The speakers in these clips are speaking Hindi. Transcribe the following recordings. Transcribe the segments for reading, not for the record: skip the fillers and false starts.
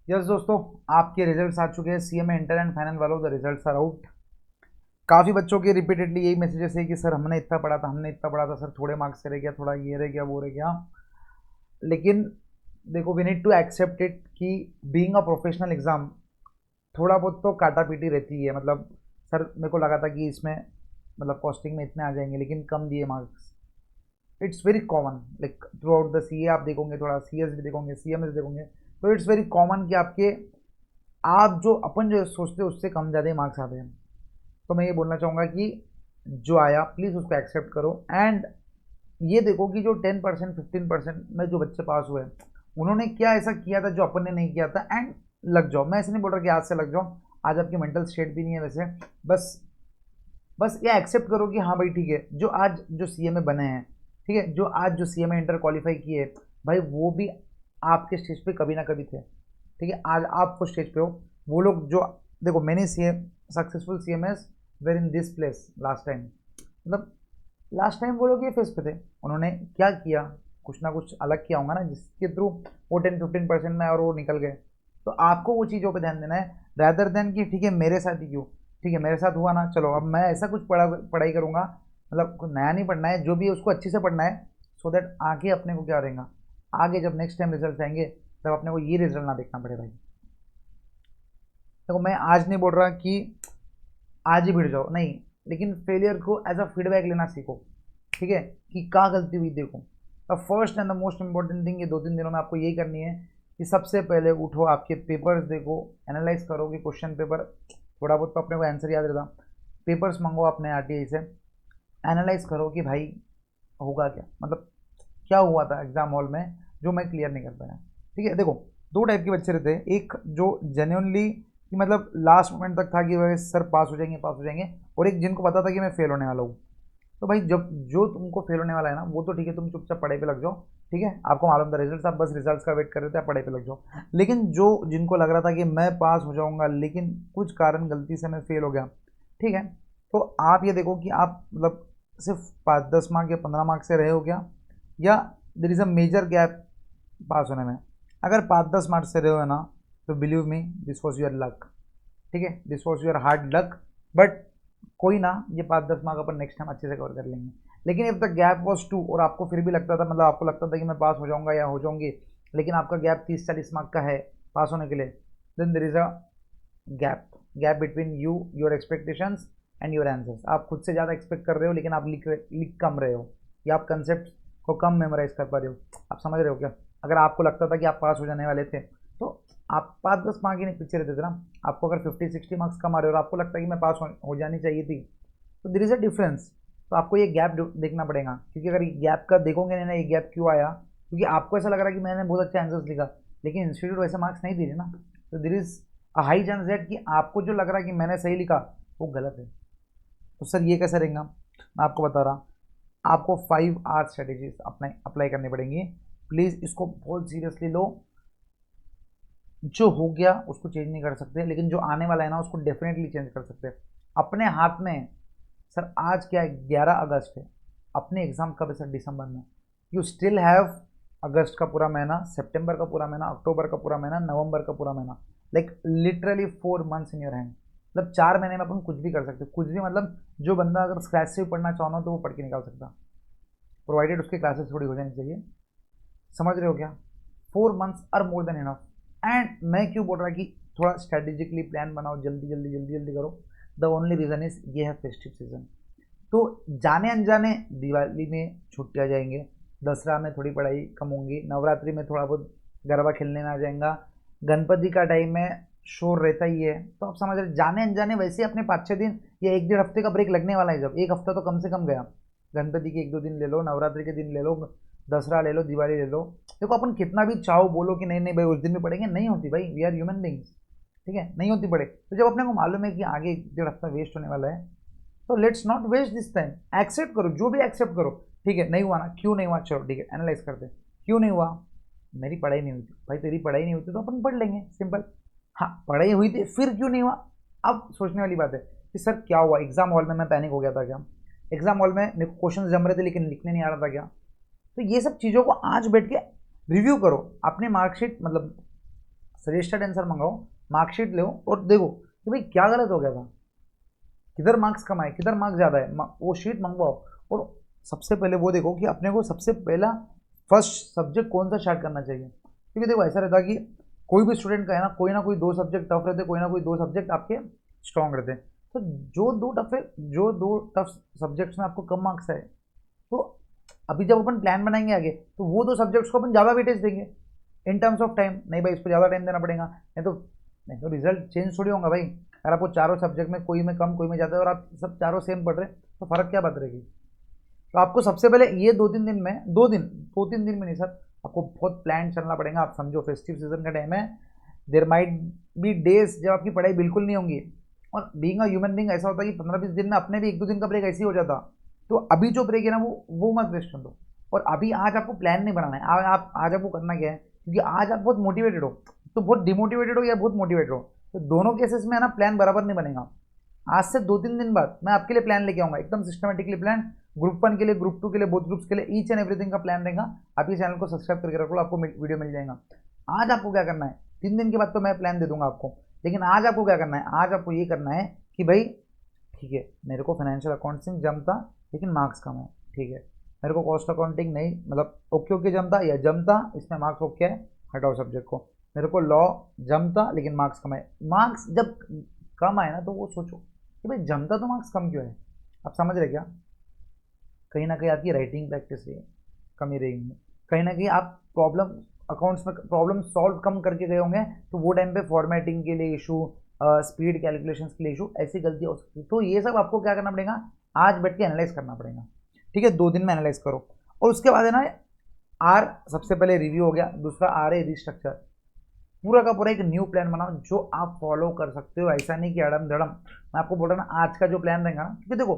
यस दोस्तों, आपके रिजल्ट्स आ चुके हैं। सीएमए इंटर एंड फाइनल वालों द रिजल्ट्स आर आउट। काफ़ी बच्चों के रिपीटेडली यही मैसेजेस है कि सर हमने इतना पढ़ा था, हमने इतना पढ़ा था सर, थोड़े मार्क्स से रह गया, थोड़ा ये रह गया, वो रह गया। लेकिन देखो, we need to accept it कि बीइंग अ प्रोफेशनल एग्ज़ाम थोड़ा बहुत तो काटा पीटी रहती है। मतलब सर मेरे को लगा था कि इसमें मतलब कॉस्टिंग में इतने आ जाएंगे, लेकिन कम दिए marks. It's very common, like through out the CA आप देखोगे, थोड़ा सीएस भी देखोगे, सीएमएस देखोगे, तो इट्स वेरी कॉमन कि आपके आप जो अपन जो सोचते हो उससे कम ज़्यादा ही मार्क्स आते हैं। तो मैं ये बोलना चाहूँगा कि जो आया प्लीज़ उसको एक्सेप्ट करो। एंड ये देखो कि जो 10% 15% में जो बच्चे पास हुए उन्होंने क्या ऐसा किया था जो अपन ने नहीं किया था। एंड लग जाओ, मैं ऐसे नहीं बोल रहा कि आज से लग जाओ, आज आपकी मेंटल स्टेट भी नहीं है वैसे। बस बस ये एक्सेप्ट करो कि हाँ भाई ठीक है, जो आज जो सीएमए बने हैं, ठीक है, जो आज जो सीएमए इंटर क्वालिफाई किए, भाई वो भी आपके स्टेज पे कभी ना कभी थे। ठीक है, आज आप फुल स्टेज पे हो। वो लोग जो, देखो मैंने CM successful CMs were in this place last time, मतलब लास्ट टाइम वो लोग ये फेस पे थे, उन्होंने क्या किया, कुछ ना कुछ अलग किया होगा ना जिसके थ्रू वो 10-15% में और वो निकल गए। तो आपको वो चीज़ों पे ध्यान देना है, रैदर देन कि ठीक है मेरे साथ ही क्यों। ठीक है मेरे साथ हुआ ना, चलो अब मैं ऐसा कुछ पढ़ाई करूँगा, मतलब कुछ नया नहीं पढ़ना है, जो भी है उसको अच्छे से पढ़ना है, सो दैट आगे अपने को क्या रहेगा, आगे जब नेक्स्ट टाइम रिजल्ट आएंगे तब अपने को ये रिजल्ट ना देखना पड़े भाई। देखो मैं आज नहीं बोल रहा कि आज ही भिड़ जाओ, नहीं, लेकिन फेलियर को एज अ फीडबैक लेना सीखो। ठीक है, कि क्या गलती हुई देखो। अब first and the most important thing ये 2-3 दिनों में आपको यही करनी है कि सबसे पहले उठो, आपके पेपर्स देखो, एनालाइज करो कि क्वेश्चन पेपर, थोड़ा बहुत तो अपने को आंसर याद रहता, पेपर्स मंगो अपने आरटीआई से, एनालाइज करो कि भाई होगा क्या, मतलब क्या हुआ था एग्जाम हॉल में जो मैं क्लियर नहीं कर पाया। ठीक है, देखो दो टाइप के बच्चे रहते हैं, एक जो जेन्युइनली कि मतलब लास्ट मोमेंट तक था कि भाई सर पास हो जाएंगे, पास हो जाएंगे, और एक जिनको पता था कि मैं फेल होने वाला हूँ। तो भाई जब जो तुमको फेल होने वाला है ना, वो तो ठीक है, तुम चुपचाप पढ़ाई पे लग जाओ। ठीक है, आपको मालूम था रिजल्ट, आप बस रिजल्ट्स का वेट कर रहे थे, आप पढ़ाई पे लग जाओ। लेकिन जो जिनको लग रहा था कि मैं पास हो जाऊंगा लेकिन कुछ कारण गलती से मैं फेल हो गया, ठीक है, तो आप ये देखो कि आप मतलब सिर्फ 5-10 मार्क या 15 मार्क से रहे हो क्या, या there is a major gap पास होने में। अगर 5-10 मार्क से रहे हो ना, तो believe me this was your luck. ठीक है, this was your hard luck. But कोई ना, ये 5-10 मार्क अपन नेक्स्ट टाइम अच्छे से कवर कर लेंगे। लेकिन इफ द गैप वॉज 2 और आपको फिर भी लगता था, मतलब आपको लगता था कि मैं पास हो जाऊंगा या हो जाऊंगी, लेकिन आपका गैप 30-40 मार्क का है पास होने के लिए, then there is a gap, gap between you, your expectations and your answers. आप खुद से ज़्यादा एक्सपेक्ट कर रहे हो लेकिन आप लिख कम रहे हो, या आप कंसेप्ट को कम मेमोराइज कर पा रहे हो। आप समझ रहे हो क्या? अगर आपको लगता था कि आप पास हो जाने वाले थे, तो आप 5-10 मार्क ही नहीं पीछे रहते थे ना। आपको अगर 50-60 मार्क्स कम आ रहे हो और आपको लगता है कि मैं पास हो जानी चाहिए थी, तो देर इज़ अ डिफरेंस। तो आपको ये गैप देखना पड़ेगा, क्योंकि अगर गैप का देखोगे नहीं ना, ये गैप क्यों आया, क्योंकि आपको ऐसा लग रहा है कि मैंने बहुत अच्छे आंसर्स लिखा, लेकिन इंस्टीट्यूट वैसे मार्क्स नहीं दे रही ना। तो देर is a high chance that कि आपको जो लग रहा है कि मैंने सही लिखा, वो गलत है। तो सर ये कैसे रहेगा, मैं आपको बता रहा, आपको 5 आर स्ट्रेटेजीज अपने अप्लाई करनी पड़ेंगी। प्लीज़ इसको बहुत सीरियसली लो। जो हो गया उसको चेंज नहीं कर सकते, लेकिन जो आने वाला है ना उसको डेफिनेटली चेंज कर सकते हैं अपने हाथ में। सर आज क्या है, 11 अगस्त है, अपने एग्ज़ाम कब है सर? दिसंबर में। यू स्टिल हैव अगस्त का पूरा महीना, सितंबर का पूरा महीना, अक्टूबर का पूरा महीना, नवंबर का पूरा महीना, like literally 4 months in your hand. मतलब 4 महीने में अपन कुछ भी कर सकते, कुछ भी, मतलब जो बंदा अगर स्क्रैच से भी पढ़ना चाहो ना तो वो पढ़ के निकाल सकता, प्रोवाइडेड उसकी क्लासेस थोड़ी हो जानी चाहिए। समझ रहे हो क्या? 4 months are more than enough. And मैं क्यों बोल रहा कि थोड़ा स्ट्रेटेजिकली प्लान बनाओ, जल्दी जल्दी जल्दी जल्दी करो, द ओनली रीज़न इज ये है फेस्टिव सीजन। तो जाने अनजाने दिवाली में छुट्टियाँ जाएंगे, दसरा में थोड़ी पढ़ाई कम होंगी, नवरात्रि में थोड़ा बहुत गरबा खेलने में आ जाएगा, गणपति का टाइम में शोर रहता ही है। तो आप समझ रहे, जाने अनजाने वैसे ही अपने 5-6 दिन या 1-1.5 हफ्ते का ब्रेक लगने वाला है। जब एक हफ्ता तो कम से कम गया, गणपति के 1-2 दिन ले लो, नवरात्रि के दिन ले लो, दसरा ले लो, दिवाली ले लो। देखो अपन कितना भी चाहो बोलो कि नहीं नहीं भाई उस दिन भी पढ़ेंगे, नहीं होती भाई, वी आर ह्यूमन बींग्स। ठीक है, नहीं होती पढ़े। तो जब अपने को मालूम है कि आगे 1-1.5 हफ्ता वेस्ट होने वाला है, तो let's not waste this time. Accept करो, जो भी एक्सेप्ट करो। ठीक है, नहीं हुआ ना, क्यों नहीं हुआ, चलो ठीक है एनालाइज करते हैं, क्यों नहीं हुआ। मेरी पढ़ाई नहीं हुई थी भाई, तेरी पढ़ाई नहीं हुई थी तो अपन पढ़ लेंगे, सिंपल। हाँ पढ़ाई हुई थी, फिर क्यों नहीं हुआ। अब सोचने वाली बात है कि सर क्या हुआ, एग्जाम हॉल में मैं पैनिक हो गया था क्या, एग्जाम हॉल में मेरे को क्वेश्चन जम रहे थे लेकिन लिखने नहीं आ रहा था क्या। तो ये सब चीज़ों को आज बैठ के रिव्यू करो, अपने मार्कशीट मतलब सजेस्टेड आंसर मंगाओ, मार्कशीट लो और देखो कि भाई क्या गलत हो गया था, किधर मार्क्स कम आए, किधर मार्क्स ज़्यादा है, वो शीट मंगवाओ। और सबसे पहले वो देखो कि अपने को सबसे पहला फर्स्ट सब्जेक्ट कौन सा स्टार्ट करना चाहिए। क्योंकि देखो ऐसा रहता है कि कोई भी स्टूडेंट का है ना कोई दो सब्जेक्ट टफ रहते, कोई ना कोई दो सब्जेक्ट आपके स्ट्रॉन्ग रहते हैं। तो जो दो टफ सब्जेक्ट्स में आपको कम मार्क्स आए, तो अभी जब अपन प्लान बनाएंगे आगे, तो वो दो सब्जेक्ट्स को अपन ज़्यादा वेटेज देंगे इन टर्म्स ऑफ टाइम। नहीं भाई इसको ज़्यादा टाइम देना पड़ेगा, नहीं तो रिजल्ट चेंज थोड़ी होगा भाई। अगर आपको चारों सब्जेक्ट में कोई में कम कोई में ज़्यादा है और आप सब चारों सेम पढ़ रहे हैं, तो फ़र्क क्या बात रहेगी। तो आपको सबसे पहले ये दो तीन दिन में नहीं सर, आपको बहुत प्लान चलना पड़ेगा। आप समझो फेस्टिव सीजन का टाइम है, देर माइट बी डेज जब आपकी पढ़ाई बिल्कुल नहीं होंगी। और बीइंग अ ह्यूमन बीइंग ऐसा होता है कि 15-20 दिन में अपने भी एक दो दिन का ब्रेक ऐसे ही हो जाता। तो अभी जो ब्रेक है ना वो मत वेस्ट कर दो। और अभी आज आपको प्लान नहीं बनाना है, आज आपको करना क्या है, क्योंकि आज आप बहुत मोटिवेटेड हो, तो बहुत डिमोटिवेटेड हो या बहुत मोटिवेटेड हो, तो दोनों केसेस में है ना प्लान बराबर नहीं बनेगा। आज से 2-3 दिन बाद मैं आपके लिए प्लान लेके आऊँगा, एकदम सिस्टमेटिकली प्लान, ग्रुप 1 के लिए, ग्रुप 2 के लिए, बोथ ग्रुप्स के लिए, ईच एंड एवरीथिंग का प्लान रहेगा। आप ये चैनल को सब्सक्राइब करके रखो, आपको वीडियो मिल जाएगा। आज आपको क्या करना है, 3 दिन के बाद तो मैं प्लान दे दूंगा आपको, लेकिन आज आपको क्या करना है, आज आपको ये करना है कि भाई ठीक है मेरे को फाइनेंशियल अकाउंटिंग जमता लेकिन मार्क्स कम है, ठीक है मेरे को कॉस्ट अकाउंटिंग नहीं, मतलब ओके जमता या जमता, इसमें मार्क्स ओके है, हटाओ सब्जेक्ट को। मेरे को लॉ जमता लेकिन मार्क्स कम है। मार्क्स जब कम आए ना तो वो सोचो कि भाई जमता तो मार्क्स कम क्यों है। आप समझ रहे क्या, कहीं ना कहीं आपकी राइटिंग प्रैक्टिस है कमी रहेगी, कहीं ना कहीं आप प्रॉब्लम अकाउंट्स में प्रॉब्लम सॉल्व कम करके गए होंगे, तो वो टाइम पे फॉर्मेटिंग के लिए इशू, स्पीड कैलकुलेशंस के लिए इशू, ऐसी गलती हो सकती है। तो ये सब आपको क्या करना पड़ेगा, आज बैठ के एनालाइज करना पड़ेगा, ठीक है 2 दिन में एनालाइज करो। और उसके बाद है ना आर, सबसे पहले रिव्यू हो गया, दूसरा आर है रिस्ट्रक्चर। पूरा का पूरा एक न्यू प्लान बनाओ जो आप फॉलो कर सकते हो, ऐसा नहीं कि अड़म धड़म। मैं आपको बोल रहा ना आज का जो प्लान रहेगा ना, क्योंकि देखो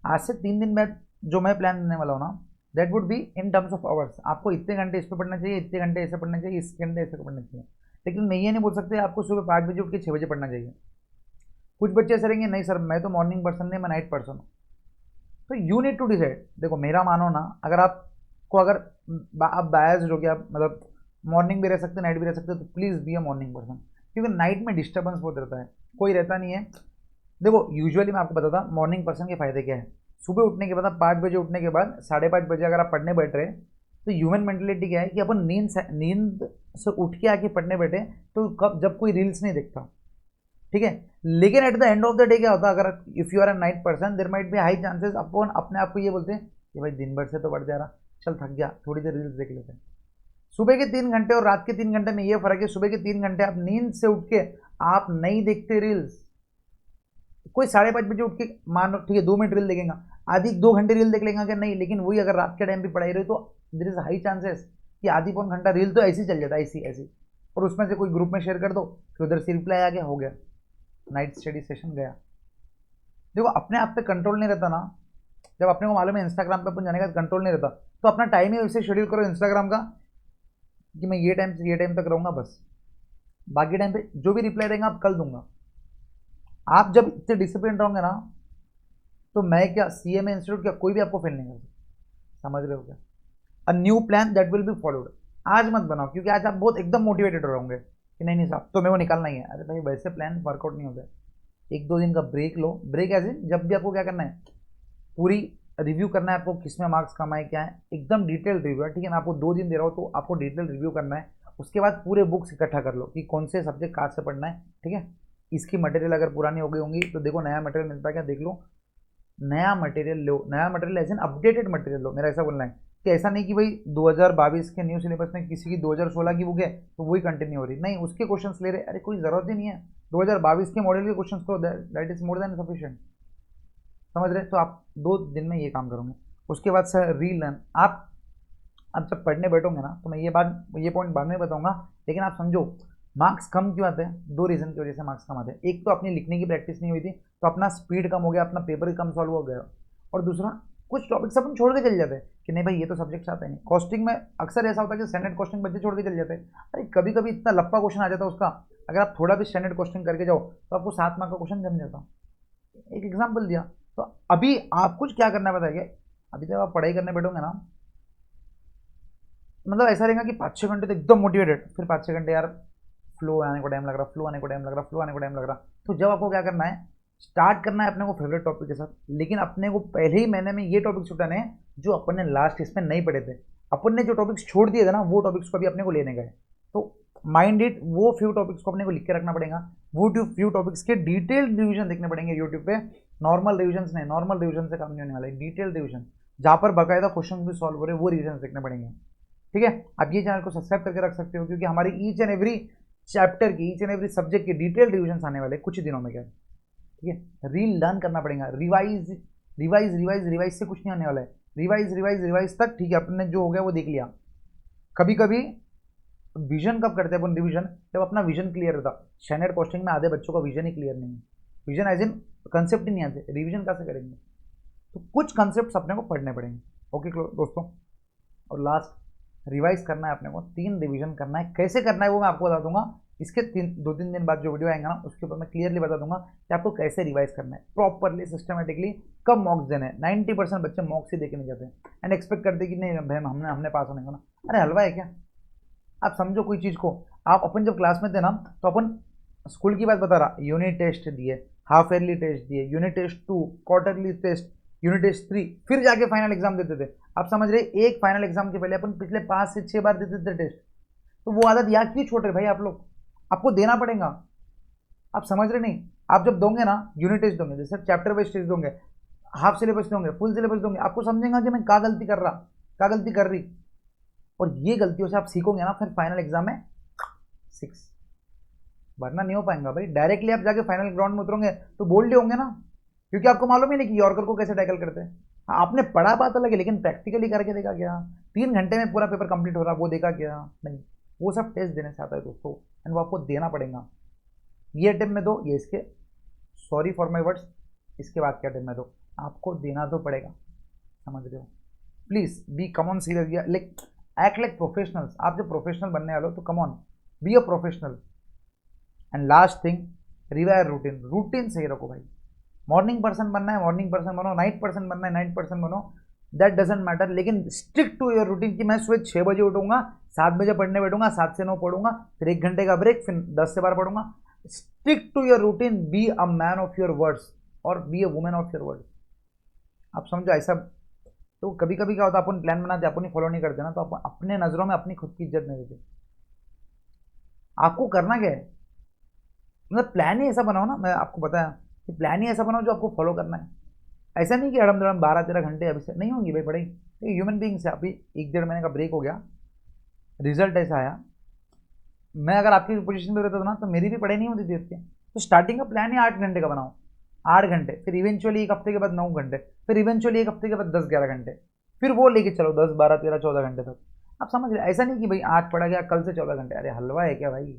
आज से 3 दिन बाद जो मैं प्लान देने वाला हूँ ना, that would be in terms of hours. आपको इतने घंटे इस पर पढ़ना चाहिए, इतने घंटे ऐसे पढ़ना चाहिए, इस घंटे ऐसे पढ़ना चाहिए। लेकिन मैं ये नहीं बोल सकते आपको सुबह 5 बजे उठ के 6 बजे पढ़ना चाहिए। कुछ बच्चे ऐसे रहेंगे, नहीं सर मैं तो मॉर्निंग पर्सन नहीं, मैं नाइट पर्सन हूँ। तो यू नीड टू डिसाइड। देखो मेरा मानो ना, अगर आपको अगर आप बायस्ड हो गया, मतलब मॉर्निंग भी रह सकते नाइट भी रह सकते, तो please be a morning person, क्योंकि नाइट में डिस्टर्बेंस बहुत रहता है, कोई रहता नहीं है। देखो यूजुअली मैं आपको बताता मॉर्निंग पर्सन के फायदे क्या है। सुबह उठने के बाद, आप 5 बजे उठने के बाद 5:30 बजे अगर आप पढ़ने बैठ रहे, तो ह्यूमन मेंटेलिटी क्या है कि अपन नींद से उठ के आके पढ़ने बैठे, तो कब जब कोई रील्स नहीं देखता, ठीक है। लेकिन at the end of the day क्या होता है, अगर if you are a night person, there might be high chances अपन अपने आप को ये बोलते हैं कि भाई दिन भर से तो बढ़ जा रहा, चल थक गया थोड़ी देर रील्स देख लेते हैं। सुबह के 3 घंटे और रात के 3 घंटे में ये फर्क है, सुबह के 3 घंटे आप नींद से उठ के आप नहीं देखते रील्स। कोई 5:30 बजे उठ के मान लो ठीक है 2 मिनट रील देखेगा, आधी 2 घंटे रील देख लेगा क्या, नहीं। लेकिन वही अगर रात के टाइम भी पढ़ाई रहे तो देर इज हाई चांसेस कि आधी पौन घंटा रील तो ऐसे ही चल जाता है, ऐसी ऐसी। और उसमें से कोई ग्रुप में शेयर कर दो, फिर उधर से रिप्लाई आ गया, हो गया नाइट स्टडी सेशन गया। देखो अपने आप पे कंट्रोल नहीं रहता ना, जब अपने को मालूम है इंस्टाग्राम पे अपन जाने का कंट्रोल नहीं रहता, तो अपना टाइम ही वैसे शेड्यूल करो इंस्टाग्राम का कि मैं ये टाइम से ये टाइम तक रहूँगा बस, बाकी टाइम पे जो भी रिप्लाई देंगे आप कल दूंगा। आप जब इतने डिसिप्लिन रहोगे ना, तो मैं क्या CMA इंस्टीट्यूट क्या कोई भी आपको फेल नहीं कर सकता। समझ रहे हो क्या, a new plan that will be followed. आज मत बनाओ, क्योंकि आज आप बहुत एकदम मोटिवेटेड रहोगे कि नहीं नहीं साहब तो मेरे को निकालना ही है। अरे भाई वैसे प्लान वर्कआउट नहीं होता है। 1-2 दिन का ब्रेक लो, ब्रेक एज इन जब भी आपको क्या करना है, पूरी रिव्यू करना है आपको, किस में मार्क्स कम आए क्या है, एकदम डिटेल रिव्यू है, ठीक है। मैं आपको 2 दिन दे रहा हूँ तो आपको डिटेल रिव्यू करना है। उसके बाद पूरे बुक्स इकट्ठा कर लो कि कौन से सब्जेक्ट कहाँ से पढ़ना है, ठीक है। इसकी मटेरियल अगर पुरानी हो गई होंगी तो देखो नया मटेरियल मिलता है क्या, देख लो नया मटेरियल लो, नया मटेरियल ऐसे अपडेटेड मटेरियल लो। मेरा ऐसा बोलना है कि ऐसा नहीं कि भाई 2022 के न्यू सिलेबस में किसी की 2016 की बुक है तो वही कंटिन्यू हो रही, नहीं उसके क्वेश्चंस ले रहे, अरे कोई ज़रूरत ही नहीं है। 2022 के मॉडल के क्वेश्चंस को, that is more than sufficient. समझ रहे, तो आप 2 दिन में ये काम करोगे। उसके बाद सर रीलर्न, आप जब पढ़ने बैठोगे ना, तो मैं ये पॉइंट बाद में बताऊंगा, लेकिन आप समझो मार्क्स कम क्यों आते हैं। 2 रीज़न की वजह से मार्क्स कम आते हैं। एक तो अपनी लिखने की प्रैक्टिस नहीं हुई थी, तो अपना स्पीड कम हो गया, अपना पेपर कम सॉल्व हो गया। और दूसरा कुछ टॉपिक्स अपन छोड़ के चल जाते हैं कि नहीं भाई ये तो सब्जेक्ट्स आते नहीं। कॉस्टिंग में अक्सर ऐसा होता है कि स्टैंडर्ड कॉस्टिंग बच्चे छोड़ के चल जाते हैं। अरे कभी कभी इतना लंबा क्वेश्चन आ जाता है उसका, अगर आप थोड़ा भी स्टैंडर्ड कॉस्टिंग करके जाओ तो आपको 7 मार्क का क्वेश्चन जम जाता। एक एग्जाम्पल दिया। तो अभी आप कुछ क्या करना है बताइए, अभी जब आप पढ़ाई करने बैठोगे ना, मतलब ऐसा रहेगा कि 5-6 घंटे तो एकदम मोटिवेटेड, फिर 5-6 घंटे यार फ्लो आने को टाइम लग रहा, फ्लो आने को टाइम लग रहा, फ्लो आने को टाइम लग रहा। तो जब आपको क्या करना है, स्टार्ट करना है अपने को फेवरेट टॉपिक के साथ, लेकिन अपने को पहले ही महीने में ये टॉपिक्स उठाने हैं जो अपन ने लास्ट इसमें नहीं पढ़े थे। अपन ने जो टॉपिक्स छोड़ दिए थे ना, वो टॉपिक्स को अभी अपने को लेने गए। तो माइंड इट, वो फ्यू टॉपिक्स को अपने को लिख के रखना पड़ेगा। वो फ्यू टॉपिक्स के डिटेल्ड रिवीजन देखने पड़ेंगे यूट्यूब पे। नॉर्मल रिवीजन नहीं, नॉर्मल रिवीजन से काम नहीं होने वाला है, डिटेल्ड रिवीजन जहाँ पर बाकायदा क्वेश्चन भी सॉल्व हो रहे हैं, वो रिवीजन देखने पड़ेंगे। ठीक है, आप ये चैनल को सब्सक्राइब करके रख सकते हो, क्योंकि हमारी ईच एंड एवरी चैप्टर की, ईच एंड एवरी सब्जेक्ट की डिटेल्ड रिवीजन आने वाले कुछ ही दिनों में। क्या ठीक है, रील लर्न करना पड़ेगा, रिवाइज रिवाइज रिवाइज रिवाइज से कुछ नहीं होने वाला है। रिवाइज रिवाइज रिवाइज तक ठीक है, अपने जो हो गया वो देख लिया। कभी कभी विजन कब करते हैं अपन रिविजन, जब अपना विजन क्लियर होता। स्टैंडर्ड कॉस्टिंग में आधे बच्चों का विजन ही क्लियर नहीं है, विजन एज इन कंसेप्ट ही नहीं आते, रिविजन कैसे करेंगे। तो कुछ कंसेप्ट अपने को पढ़ने पड़ेंगे। ओके दोस्तों, और लास्ट रिवाइज करना है अपने को, 3 रिवीजन करना है। कैसे करना है वो मैं आपको बता दूंगा। इसके 2-3 दिन बाद जो वीडियो आएगा ना, उसके ऊपर मैं क्लियरली बता दूंगा कि आपको कैसे रिवाइज करना है प्रॉपरली, सिस्टमेटिकली, कब मॉक्स देने हैं। 90% बच्चे मॉक्स ही देके नहीं जाते एंड एक्सपेक्ट करते कि नहीं भाई हमने पास होने का ना। अरे हलवा है क्या, आप समझो कोई चीज़ को। आप अपन जब क्लास में थे ना, तो अपन स्कूल की बात बता रहा, यूनिट टेस्ट दिए, हाफ ईयरली टेस्ट दिए, unit test 2, quarterly test, unit test 3, फिर जाके फाइनल एग्जाम देते थे। आप समझ रहे, एक फाइनल एग्जाम के पहले अपन पिछले 5 से 6 बार देते थे टेस्ट। तो वो आदत याद क्यों छोड़ रहे भाई आप लोग, आपको देना पड़ेगा। आप समझ रहे नहीं, आप जब दोगे ना यूनिट टेस्ट दोगे, जैसे चैप्टर वाइज टेस्ट दोगे, हाफ सिलेबस दोगे, फुल सिलेबस दोगे, आपको समझेगा कि मैं क्या गलती कर रहा, क्या गलती कर रही। और ये गलतियों से आप सीखोगे ना, फिर फाइनल एग्जाम में 6, वरना नहीं हो पाएगा भाई। डायरेक्टली आप जाके फाइनल ग्राउंड में उतरोगे तो बोल्ड होंगे ना, क्योंकि आपको मालूम ही नहीं कि यॉर्कर को कैसे टैकल करते हैं। हाँ, आपने पढ़ा बात अलग है, लेकिन प्रैक्टिकली करके देखा क्या, 3 घंटे में पूरा पेपर कंप्लीट हो रहा, वो देखा क्या नहीं। वो सब टेस्ट देने से आता है दोस्तों, एंड वो आपको देना पड़ेगा। ये अटेम्प्ट में दो, ये इसके, सॉरी फॉर माई वर्ड्स, इसके बाद के अटेम्प्ट में दो, आपको देना तो पड़ेगा। समझ रहे हो, please be come on serious, like act like professionals. आप जब प्रोफेशनल बनने वाले हो तो come on be a professional. And last thing, rewire routine, routine सही रखो भाई। मॉर्निंग पर्सन बनना है मॉर्निंग पर्सन बनो, नाइट पर्सन बनना है नाइट पर्सन बनो, दैट डजेंट मैटर, लेकिन स्टिक टू योर रूटीन कि मैं सुबह 6 बजे उठूंगा, 7 बजे पढ़ने बैठूंगा, 7 से 9 पढ़ूंगा, फिर 1 घंटे का ब्रेक, फिर 10 से 12 पढ़ूंगा। Stick to your routine, be a man of your words और be a woman of your words. आप समझो ऐसा। तो कभी कभी क्या होता है, अपन प्लान बनाते अपन ही फॉलो नहीं करते ना, तो अपन अपने नजरों में अपनी खुद की इज्जत नहीं देते। आपको करना क्या है, मतलब प्लान ही ऐसा बनाओ ना, मैं आपको बताया कि प्लान ही ऐसा बनाओ जो आपको फॉलो करना है। ऐसा नहीं कि हड़म दड़म 12-13 घंटे अभी से नहीं होंगी भाई पढ़ाई। ह्यूमन बींग्स है, अभी 1-1.5 महीने का ब्रेक हो गया, रिजल्ट ऐसा आया। मैं अगर आपकी पोजीशन में रहता था ना, तो मेरी भी पढ़ाई नहीं होती थी उसके। तो स्टार्टिंग का प्लान ही 8 घंटे का बनाओ, 8 घंटे, फिर इवेंचुअली 1 हफ्ते के बाद 9 घंटे, फिर इवेंचुअली 1 हफ्ते के बाद 10-11 घंटे, फिर वो लेके चलो 10-12-13-14 घंटे तक। आप समझ रहे, ऐसा नहीं कि भाई आज पढ़ा गया कल से 14 घंटे, अरे हलवा है क्या भाई,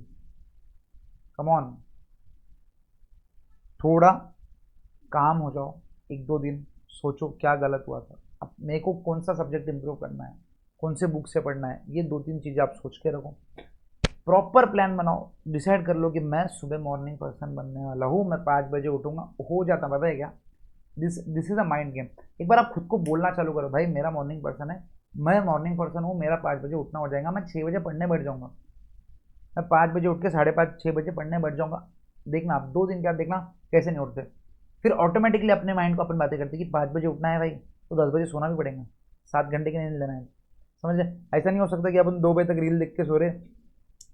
कम ऑन। थोड़ा काम हो जाओ, 1-2 दिन सोचो क्या गलत हुआ था, अब मेरे को कौन सा सब्जेक्ट इंप्रूव करना है, कौन से बुक से पढ़ना है, ये 2-3 चीज़ें आप सोच के रखो। प्रॉपर प्लान बनाओ, डिसाइड कर लो कि मैं सुबह मॉर्निंग पर्सन बनने वाला हूँ, मैं 5 बजे उठूंगा। हो जाता पता है क्या, this is a mind game. एक बार आप खुद को बोलना चालू करो, भाई मेरा मॉर्निंग पर्सन है, मैं मॉर्निंग पर्सन हूँ, मेरा 5 बजे उठना हो जाएगा, मैं 6 बजे पढ़ने बैठ जाऊंगा, मैं 5 बजे उठ के 5:30-6 बजे पढ़ने बैठ जाऊंगा। देखना आप 2 दिन क्या देखना कैसे नहीं उठते, फिर ऑटोमेटिकली अपने माइंड को अपन बातें करते कि 5 बजे उठना है भाई, तो 10 बजे सोना भी पड़ेगा, 7 घंटे की नींद लेना है। समझ रहे, ऐसा नहीं हो सकता कि अपन 2 बजे तक रील देख के सो रहे,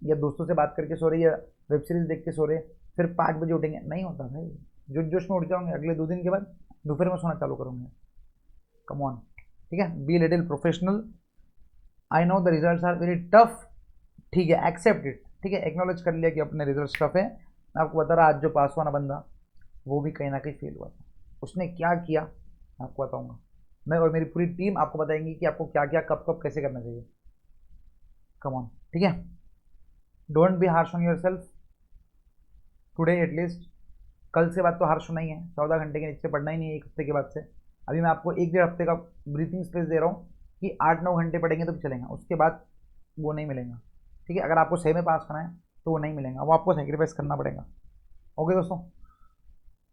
या दोस्तों से बात करके सो रहे, या वेब सीरीज देख के सो रहे, फिर 5 बजे उठेंगे, नहीं होता भाई। जोश जोश में उठ जाओगे, अगले 2 दिन के बाद दोपहर में सोना चालू करूँगे। कम ऑन, ठीक है, be little professional. I know the results are very tough, ठीक है, एक्सेप्ट इट, ठीक है, एक्नॉलेज कर लिया कि अपने रिजल्ट टफ है। मैं आपको बता रहा, आज जो पास हुआ ना बंदा, वो भी कहीं ना कहीं फेल हुआ था। उसने क्या किया मैं आपको बताऊंगा, मैं और मेरी पूरी टीम आपको बताएंगे कि आपको क्या क्या कब कब कैसे करना चाहिए। कम ऑन, ठीक है, don't be harsh on your self today at least. कल से बात तो हार्श होना ही है, 14 घंटे के नीचे पढ़ना ही नहीं है 1 हफ्ते के बाद से। अभी मैं आपको 1-1.5 हफ्ते का ब्रीथिंग स्पेस दे रहा हूँ कि 8-9 घंटे पढ़ेंगे तो भी चलेगा, उसके बाद वो नहीं मिलेगा। ठीक है, अगर आपको सही में पास करना है तो वो नहीं मिलेगा, वो आपको सेक्रीफाइस करना पड़ेगा। ओके दोस्तों,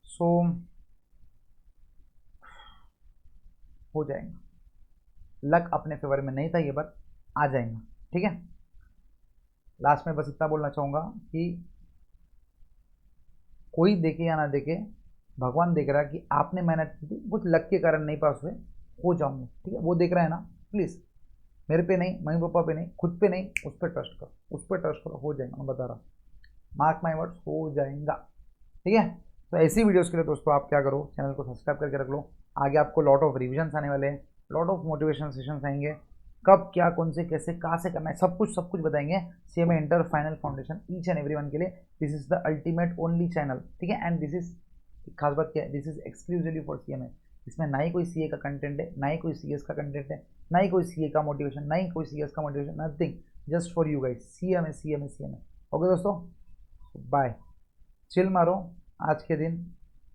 सो हो जाएगा, लक अपने फेवर में नहीं था ये बार, आ जाएगा, ठीक है। लास्ट में बस इतना बोलना चाहूँगा कि कोई देखे या ना देखे, भगवान देख रहा है कि आपने मेहनत की थी, कुछ लक के कारण नहीं पास हुए, हो जाऊंगे, ठीक है, वो देख रहा है ना। प्लीज़ मेरे पे नहीं, मम्मी पापा पे नहीं, खुद पे नहीं, उस पर ट्रस्ट करो, उस पर ट्रस्ट करो, हो जाएगा, मैं बता रहा हूँ, मार्क माई वर्ड्स, हो जाएगा। ठीक है, तो ऐसी वीडियोस के लिए दोस्तों आप क्या करो, चैनल को सब्सक्राइब करके रख लो। आगे आपको लॉट ऑफ रिविजन्स आने वाले हैं, लॉट ऑफ मोटिवेशन सेशंस आएंगे, कब क्या कौन से कैसे कहाँ से करना है, सब कुछ बताएंगे। CMA inter final foundation each and every one के लिए this is the ultimate only channel, ठीक है। एंड दिस इज खास बात क्या है, this is exclusively for CMA. इसमें ना ही कोई सीए का कंटेंट है, ना ही कोई सीएस का कंटेंट है, ना ही कोई सीए का मोटिवेशन, ना ही कोई सीएस का motivation, nothing, just for you guys, CMA CMA CMA. Okay दोस्तों, बाय, चिल मारो आज के दिन,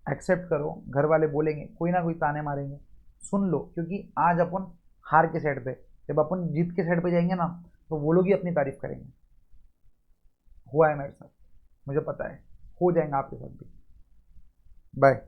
एक्सेप्ट करो, घर वाले बोलेंगे, कोई ना कोई ताने मारेंगे, सुन लो, क्योंकि आज अपन हार के साइड पे, जब अपन जीत के साइड पे जाएंगे ना, तो वो लोग ही अपनी तारीफ करेंगे। हुआ है मेरे साथ, मुझे पता है, हो जाएगा आपके साथ भी। बाय।